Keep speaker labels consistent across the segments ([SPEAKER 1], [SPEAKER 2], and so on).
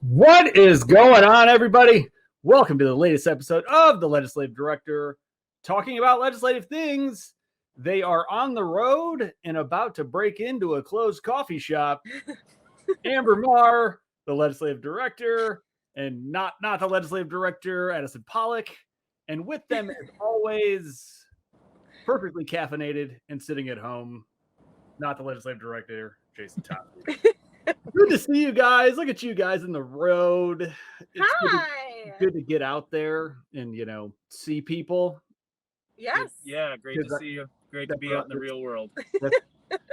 [SPEAKER 1] What is going on, everybody? Welcome to the latest episode of The Legislative Director, talking about legislative things. They are on the road and about to break into a closed coffee shop. Amber Marr, the Legislative Director, and not the Legislative Director, Addison Pollock. And with them, as always, perfectly caffeinated and sitting at home, not the Legislative Director, Jason Thompson. Good to see you guys. Look at you guys in the road. It's good to get out there and, see people.
[SPEAKER 2] Yes.
[SPEAKER 3] Yeah, great to see you. Great to be out in the real world.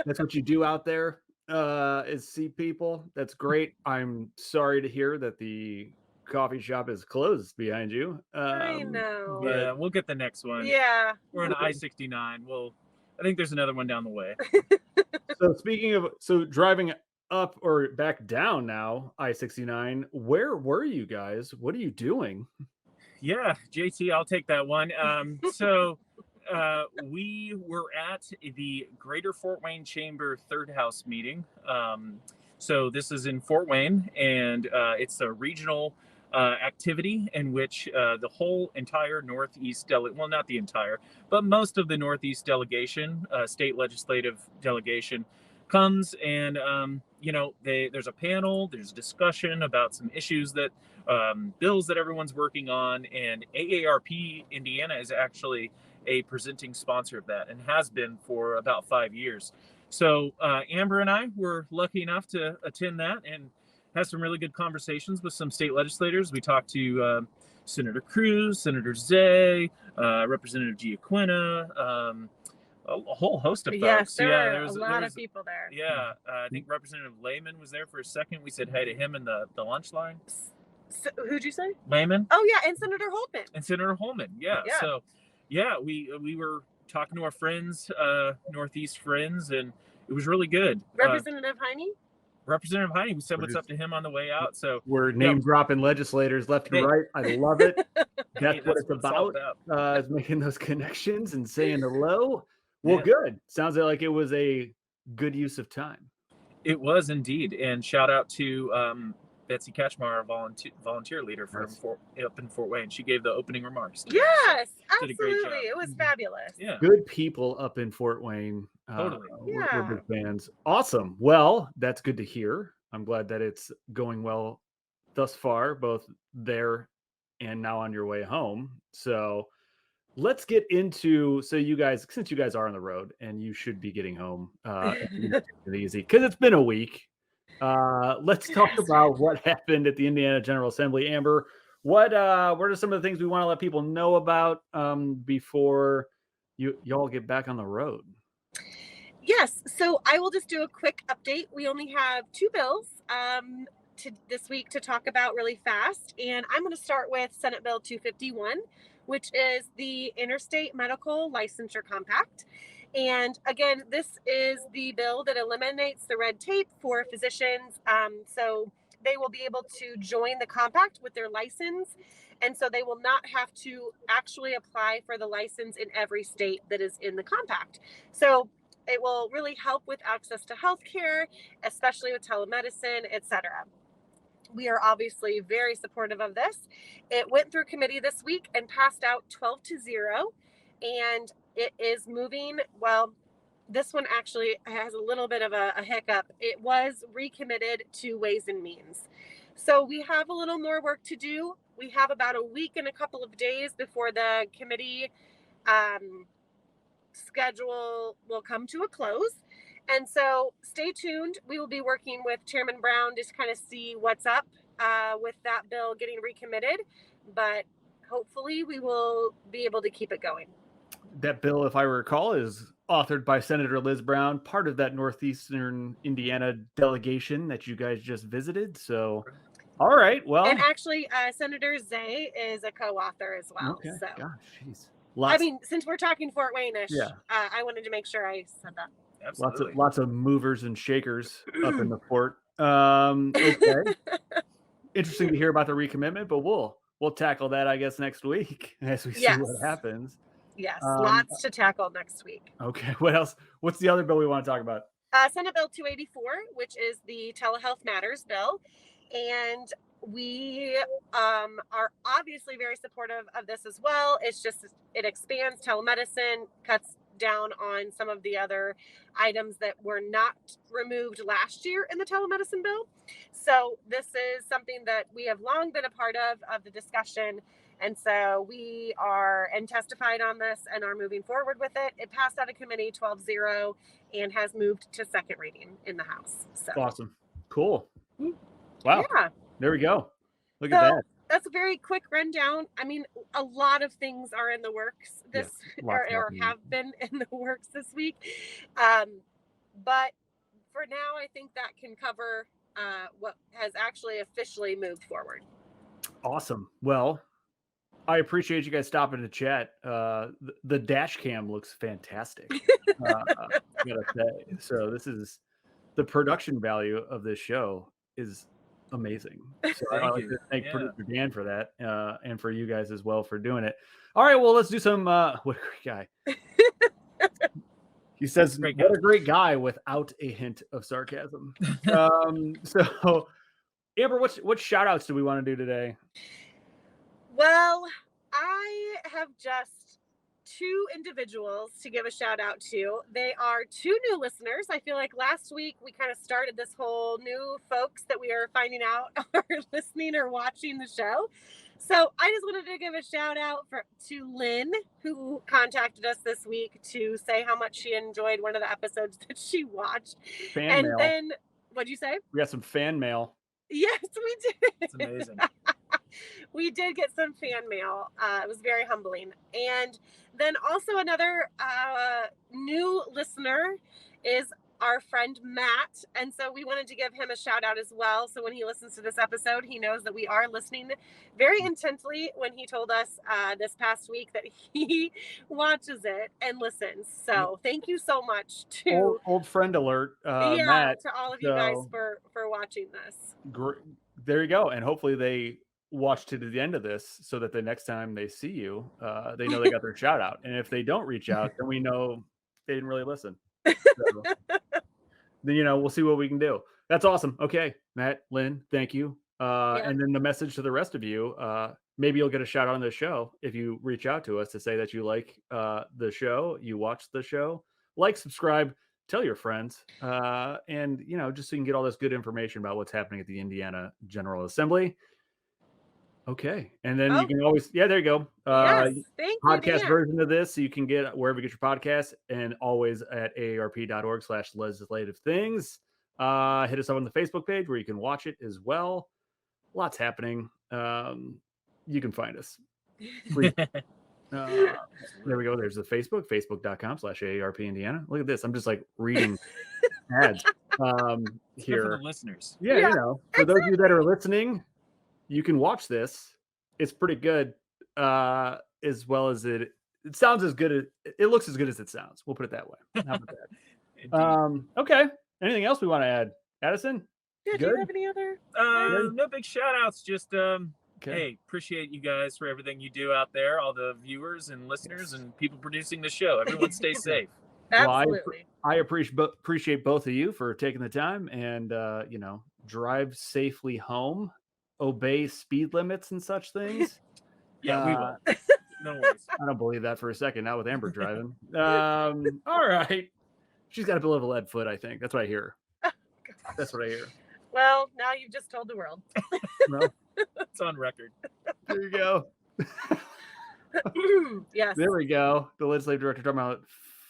[SPEAKER 1] That's what you do out there, is see people. That's great. I'm sorry to hear that the coffee shop is closed behind you.
[SPEAKER 2] I know.
[SPEAKER 3] Yeah, we'll get the next one.
[SPEAKER 2] Yeah.
[SPEAKER 3] We're on I-69. I think there's another one down the way.
[SPEAKER 1] So speaking of, driving up or back down now, I-69, where were you guys? What are you doing?
[SPEAKER 3] Yeah, JT, I'll take that one. So we were at the Greater Fort Wayne Chamber Third House meeting. So this is in Fort Wayne, and it's a regional activity in which the whole entire Northeast well, not the entire, but most of the Northeast delegation, state legislative delegation, comes and there's a panel, there's discussion about some issues that bills that everyone's working on, and AARP Indiana is actually a presenting sponsor of that and has been for about 5 years. So Amber and I were lucky enough to attend that and have some really good conversations with some state legislators. We talked to Senator Cruz, Senator Zay, Representative Giaquina, a whole host of folks.
[SPEAKER 2] Yes, there were a lot of people there.
[SPEAKER 3] Yeah, I think Representative Lehman was there for a second. We said hey to him in the lunch line.
[SPEAKER 2] So, who'd you say?
[SPEAKER 3] Lehman.
[SPEAKER 2] Oh yeah, and Senator Holman.
[SPEAKER 3] Yeah. So yeah, we were talking to our friends, Northeast friends, and it was really good.
[SPEAKER 2] Representative Heine,
[SPEAKER 3] we said what's up to him on the way out. So
[SPEAKER 1] we're name dropping legislators left and right. I love it. That's what it's about. Is making those connections and saying hello. Well, good. Sounds like it was a good use of time.
[SPEAKER 3] It was indeed. And shout out to Betsy Katchmar, volunteer leader from up in Fort Wayne. She gave the opening remarks today.
[SPEAKER 2] Yes,
[SPEAKER 3] so did a great job.
[SPEAKER 2] It was fabulous.
[SPEAKER 3] Yeah.
[SPEAKER 1] Good people up in Fort Wayne.
[SPEAKER 3] Totally.
[SPEAKER 1] We're big fans. Awesome. Well, that's good to hear. I'm glad that it's going well thus far, both there and now on your way home. So let's get into, since you guys are on the road and you should be getting home easy because it's been a week. Let's talk about what happened at the Indiana General Assembly. Amber, what are some of the things we want to let people know about before y'all get back on the road?
[SPEAKER 2] Yes, so I will just do a quick update. We only have 2 bills this week to talk about really fast, and I'm going to start with Senate Bill 251, which is the Interstate Medical Licensure Compact. And again, this is the bill that eliminates the red tape for physicians. So they will be able to join the compact with their license. And so they will not have to actually apply for the license in every state that is in the compact. So it will really help with access to healthcare, especially with telemedicine, etc. We are obviously very supportive of this. It went through committee this week and passed out 12-0, and it is moving. Well, this one actually has a little bit of a hiccup. It was recommitted to Ways and Means. So we have a little more work to do. We have about a week and a couple of days before the committee schedule will come to a close. And so stay tuned. We will be working with Chairman Brown to kind of see what's up with that bill getting recommitted. But hopefully we will be able to keep it going.
[SPEAKER 1] That bill, if I recall, is authored by Senator Liz Brown, part of that Northeastern Indiana delegation that you guys just visited. So All right. Well,
[SPEAKER 2] And actually, Senator Zay is a co-author as well.
[SPEAKER 1] okay.
[SPEAKER 2] So,
[SPEAKER 1] Gosh, jeez.
[SPEAKER 2] I mean, since we're talking Fort Wayne-ish,
[SPEAKER 1] Yeah.
[SPEAKER 2] I wanted to make sure I said that.
[SPEAKER 3] Absolutely.
[SPEAKER 1] Lots of movers and shakers up in the fort. Okay. Interesting to hear about the recommitment, but we'll tackle that, I guess, next week as we see what happens.
[SPEAKER 2] Yes, lots to tackle next week.
[SPEAKER 1] Okay. What else? What's the other bill we want to talk about?
[SPEAKER 2] Senate Bill 284, which is the Telehealth Matters bill. And we are obviously very supportive of this as well. It's just, it expands telemedicine, cuts down on some of the other items that were not removed last year in the telemedicine bill. So this is something that we have long been a part of the discussion. And so we are and testified on this and are moving forward with it. It passed out of committee 12-0 and has moved to second reading in the House. So
[SPEAKER 1] awesome. Cool. Wow.
[SPEAKER 2] Yeah.
[SPEAKER 1] There we go. Look at that.
[SPEAKER 2] That's a very quick rundown. I mean, a lot of things are in the works or have been in the works this week. But for now, I think that can cover what has actually officially moved forward.
[SPEAKER 1] Awesome. Well, I appreciate you guys stopping to chat. The dash cam looks fantastic. I gotta say. So this is the production value of this show is amazing. So I like to thank producer Dan for that, and for you guys as well for doing it. All right, well, let's do some. What a great guy! He says, "What a great guy," without a hint of sarcasm. So, Amber, what shout outs do we want to do today?
[SPEAKER 2] Well, I have just two individuals to give a shout out to. They are two new listeners. I feel like last week we kind of started this whole new folks that we are finding out are listening or watching the show. So I just wanted to give a shout out to Lynn, who contacted us this week to say how much she enjoyed one of the episodes that she watched.
[SPEAKER 1] Fan mail.
[SPEAKER 2] Then, what'd you say?
[SPEAKER 1] We got some fan mail.
[SPEAKER 2] Yes, we did.
[SPEAKER 3] It's amazing.
[SPEAKER 2] We did get some fan mail. It was very humbling. And then also another new listener is our friend Matt. And so we wanted to give him a shout out as well. So when he listens to this episode, he knows that we are listening very intently when he told us this past week that he watches it and listens. So thank you so much to
[SPEAKER 1] old friend alert, Matt,
[SPEAKER 2] to all of you guys for watching this.
[SPEAKER 1] There you go. And hopefully they watch to the end of this so that the next time they see you, they know they got their shout out. And if they don't reach out, then we know they didn't really listen. So, then, we'll see what we can do. That's awesome. Okay, Matt, Lynn, thank you. And then the message to the rest of you, maybe you'll get a shout out on the show if you reach out to us to say that you like the show, you watch the show, like, subscribe, tell your friends, and just so you can get all this good information about what's happening at the Indiana General Assembly. Okay, and then you can always there you go.
[SPEAKER 2] Yes, thank you,
[SPEAKER 1] podcast
[SPEAKER 2] Dan.
[SPEAKER 1] version of this, so you can get wherever you get your podcasts, and always at aarp.org/legislative things. Hit us up on the Facebook page where you can watch it as well. Lots happening. You can find us. There we go. There's the facebook.com/AARP Indiana. Look at this. I'm just like reading ads here.
[SPEAKER 3] For the listeners.
[SPEAKER 1] Yeah, for those of you that are listening, you can watch this. It's pretty good, as well as it sounds as good. It looks as good as it sounds. We'll put it that way. How about that? Okay. Anything else we want to add, Addison?
[SPEAKER 2] Yeah, do you have any other?
[SPEAKER 3] No big shout outs. Just hey, appreciate you guys for everything you do out there, all the viewers and listeners and people producing the show. Everyone stay safe.
[SPEAKER 2] Absolutely.
[SPEAKER 1] Well, I appreciate both of you for taking the time and drive safely home, obey speed limits and such things.
[SPEAKER 3] Yeah, we will. No worries.
[SPEAKER 1] I don't believe that for a second. Not with Amber driving. All right. She's got a bit of a lead foot, I think. That's what I hear. That's what I hear.
[SPEAKER 2] Well, now you've just told the world.
[SPEAKER 1] Well,
[SPEAKER 3] it's on record.
[SPEAKER 1] There you go.
[SPEAKER 2] Yes.
[SPEAKER 1] There we go. The legislative director talking about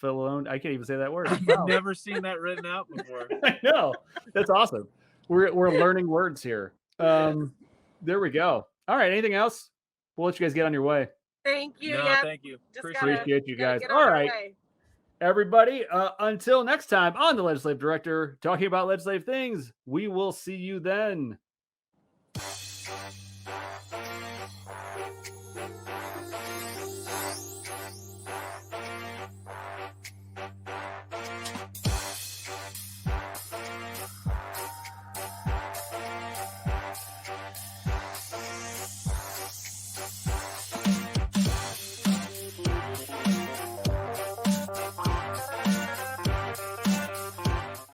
[SPEAKER 1] Filone. I can't even say that word.
[SPEAKER 3] I've never seen that written out before.
[SPEAKER 1] I know. That's awesome. We're learning words here. There we go. All right. Anything else? We'll let you guys get on your way.
[SPEAKER 2] Thank you.
[SPEAKER 3] No, thank you.
[SPEAKER 1] Appreciate you guys. All right. Everybody, until next time on the Legislative Director, talking about legislative things, we will see you then.